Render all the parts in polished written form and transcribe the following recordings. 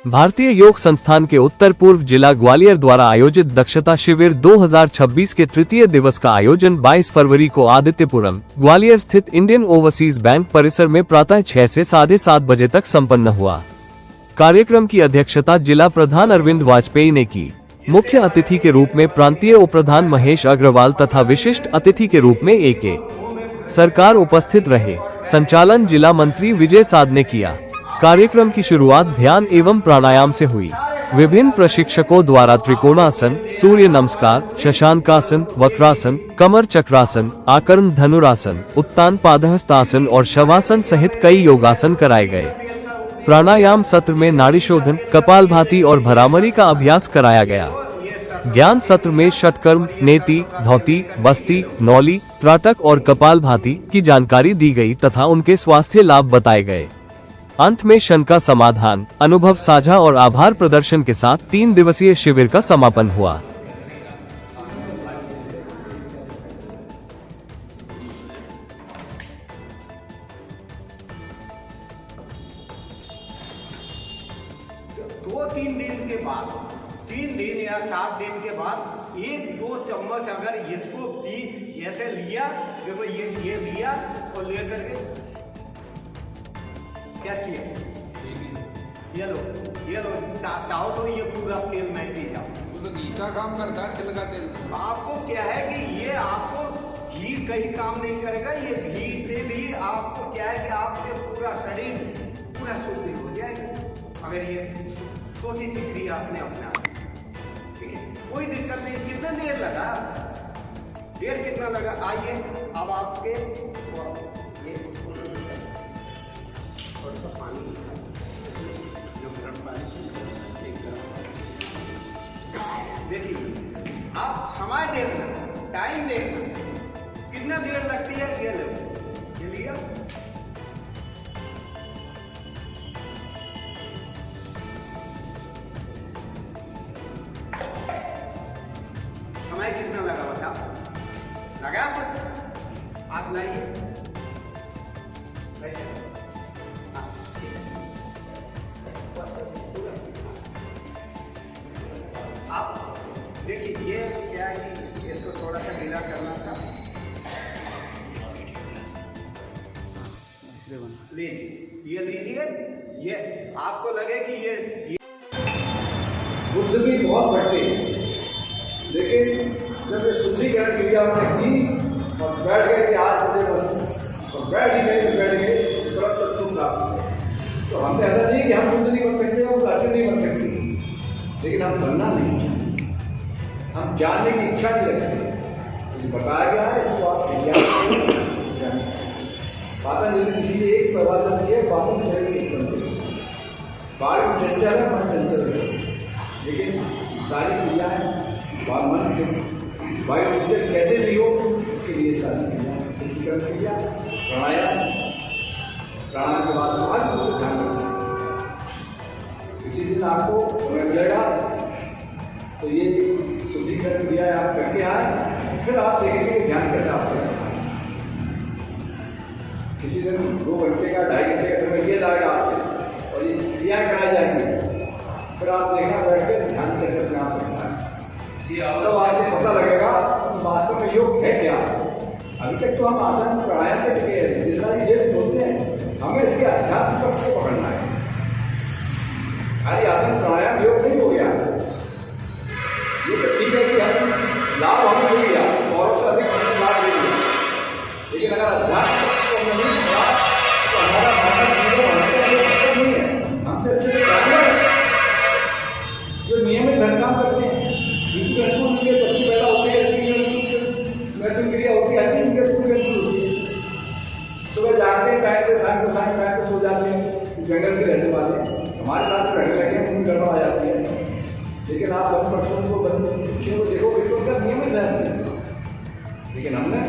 भारतीय योग संस्थान के उत्तर पूर्व जिला ग्वालियर द्वारा आयोजित दक्षता शिविर 2026 के तृतीय दिवस का आयोजन 22 फरवरी को आदित्यपुरम ग्वालियर स्थित इंडियन ओवरसीज बैंक परिसर में प्रातः 6 से 7:30 बजे तक संपन्न हुआ। कार्यक्रम की अध्यक्षता जिला प्रधान अरविंद वाजपेयी ने की। मुख्य अतिथि के रूप में प्रांतीय उप प्रधान महेश अग्रवाल तथा विशिष्ट अतिथि के रूप में AK सरकार उपस्थित रहे। संचालन जिला मंत्री विजय साध ने किया। कार्यक्रम की शुरुआत ध्यान एवं प्राणायाम से हुई। विभिन्न प्रशिक्षकों द्वारा त्रिकोणासन, सूर्य नमस्कार, शशांकासन, वक्रासन, कमर चक्रासन, आकर्म धनुरासन, उत्तान पादहस्तासन और शवासन सहित कई योगासन कराए गए। प्राणायाम सत्र में नाड़ीशोधन, कपालभाति और भरामरी का अभ्यास कराया गया। ज्ञान सत्र में षटकर्म, नेति, धौती, बस्ती, नौली, त्राटक और कपालभाति की जानकारी दी गई तथा उनके स्वास्थ्य लाभ बताए गए। अंत में शंका समाधान, अनुभव साझा और आभार प्रदर्शन के साथ 3 दिवसीय शिविर का समापन हुआ। दो 3 दिन के बाद, 3 दिन या 7 दिन के बाद 1-2 चम्मच अगर इसको पी ऐसे लिया, देखो ये लिया और लेकर के क्या किया, ये लो चाहो तो ये पूरा तेल नहीं पी जाओ। तो घी का काम करता है, तिल का तेल। आपको क्या है कि ये आपको घी कहीं काम नहीं करेगा, ये घी से भी आपको क्या है कि आपके पूरा शरीर पूरा शुद्ध हो जाएगा अगर ये छोटी सी क्रिया आपने अपना। ठीक है, कोई दिक्कत नहीं। कितना देर लगा, देर कितना लगा, आइए अब आपके देखिए, आप समय देखना, टाइम देखना, कितना देर लगती है ये लो, ये लिया। समय कितना लगा बताओ, लगा कुछ? आप लाइए, आप देखिए ये क्या है कि इसको थोड़ा सा ढीला करना था। ये लीजिए, ये आपको लगे कि ये बुद्ध भी बहुत बढ़ते, लेकिन जब ये शुद्धिकरण क्रिया की और बैठ गए कि आज मुझे बस, और बैठ ही गए तुरंत तत्व प्राप्त। तो हम ऐसा नहीं कि हम बुद्ध नहीं बन सकते, हम लाठी नहीं बन सकते, लेकिन हम बनना नहीं, हम जानने की इच्छा नहीं रखते। तो बताया गया है इसको आप विज्ञान पाता नहीं। किसी ने एक प्रवासन किया, बाबू बाल में चंचल है, मन चंचल है, लेकिन सारी क्रियाएं मन वायु चंचल कैसे भी हो, इसके लिए सारी क्रिया शुद्धिकरण क्रिया, प्राणायाम के बाद बहुत ध्यान रखना। इसी दिन आपको समय मिलेगा तो ये शुद्धिकरण क्रिया आप करके आए, फिर आप देखेंगे ध्यान कैसे आप करें। किसी दिन 2 घंटे का 2.5 घंटे का समय लिया जाएगा आपसे और ये क्रियाएं कराई जाएंगी, फिर आप देखना बैठ के ध्यान कैसे अपने आप करना है, तब आपको पता लगेगा वास्तव में योग है क्या। अभी तक तो हम आसन प्राणायाम पे टिके हैं, ये सारी चीजें बोलते हैं, हमें इसके अध्यात्म पक्ष को पकड़ना है। खाली आसन प्राणायाम योग नहीं हो गया, ये तो ठीक है कि हम लाभ हमने ले लिया और उससे अधिक हमने लाभ ले लिया, लेकिन अगर अध्यात्म को हमने नहीं लिया तो हमारा नहीं है। हमसे अच्छे से जानवर जो नियमित धन काम करते हैं, जिनके अनुकूल उनके बच्चे पैदा होते हैं, मैथुन क्रिया होती है, हर चीज उनके अनुकूल होती है। सुबह जागते हैं, बैठते, शाम को बैठते सो जाते हैं, जंगल के रहने वाले हमारे साथ रहने लगे, उनकी गड़बड़ आ जाती है। लेकिन आप वन पर्सन को देखो, बिल्कुल का नियमित है, लेकिन हमने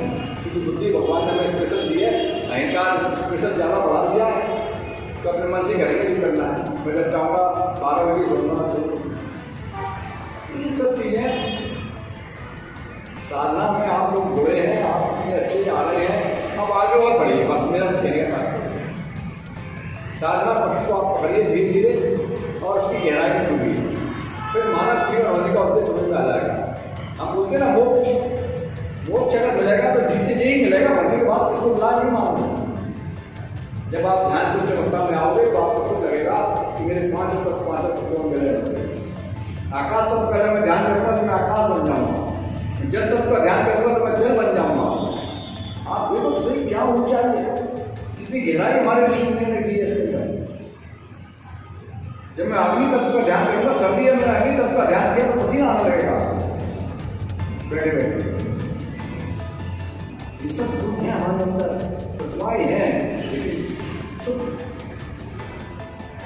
क्योंकि बुद्धि भगवान ने हमें स्पेशल दी है, अहंकार स्पेशल ज़्यादा बढ़ा दिया तो अपने मन से करेंगे नहीं करना है। मैं जब चाहूँगा 12 बजे सोना सो, ये सब चीज़ें साधना में आप लोग जुड़े हैं, आप अपने अच्छे आ रहे हैं, अब आगे और बढ़िए, बस मेरा कहने का साधना पक्ष को आप पकड़िए धीरे धीरे और उसकी गहराई में डूबी, फिर मानव जीवन होने का उद्देश्य समझ में आ जाएगा। हम बोलते हैं ना मोक्ष अगर मिलेगा तो जीते जी ही मिलेगा, मरने के बाद इसको बुला नहीं मानोगे। जब आप ध्यान की उच्च अवस्था में आओगे तो आपको खुद लगेगा कि मेरे 5 तत्व मिले। आकाश तत्व का मैं ध्यान करूंगा तो मैं आकाश बन जाऊंगा, जल तत्व का ध्यान करूंगा तो मैं जल बन जाऊंगा। आप देखो सही क्या ऊंचाई है, इतनी गहराई हमारे ऋषि मुनियों ने दी है इसमें। जब मैं अग्नि तत्व का ध्यान करूंगा, सर्दी में मैंने अग्नि तत्व का ध्यान किया तो पसीना आने लगेगा बैठे बैठे। ये सब दुख है हमारे अंदर, प्रतिभाएं हैं, लेकिन सुख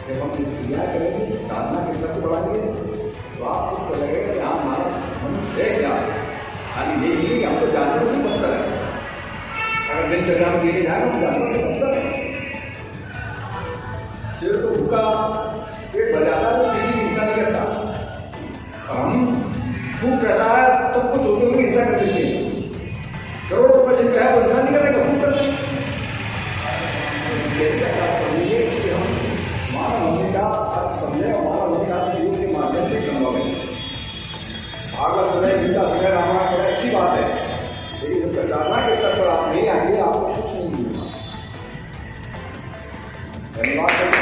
जब हम इस क्रिया करेंगे, साधना के स्तर को बढ़ाएंगे तो आपको लगेगा कि हाँ हमारा मनुष्य है क्या। खाली यही नहीं कि हम तो जानवरों से बदतर है, अगर दिनचर्या में लेके जाए तो जानवरों से बदतर है। सिर को भूखा पेट भर जाता है तो किसी की हिंसा नहीं करता, और हम भूख ऐसा है सब कुछ होते हुए हिंसा कर देते हैं। करोड़ों रुपये जिनका है वो हिंसा नहीं करेगा, भूख करते हैं। हम मानव होने का अर्थ समझे और मानव होने का अर्थ योग के माध्यम से संभव है। आगे सुने गीता सुने रामायण पढ़े अच्छी बात है, लेकिन जब तक साधना के स्तर पर आप नहीं आएंगे आपको कुछ नहीं मिलेगा। धन्यवाद।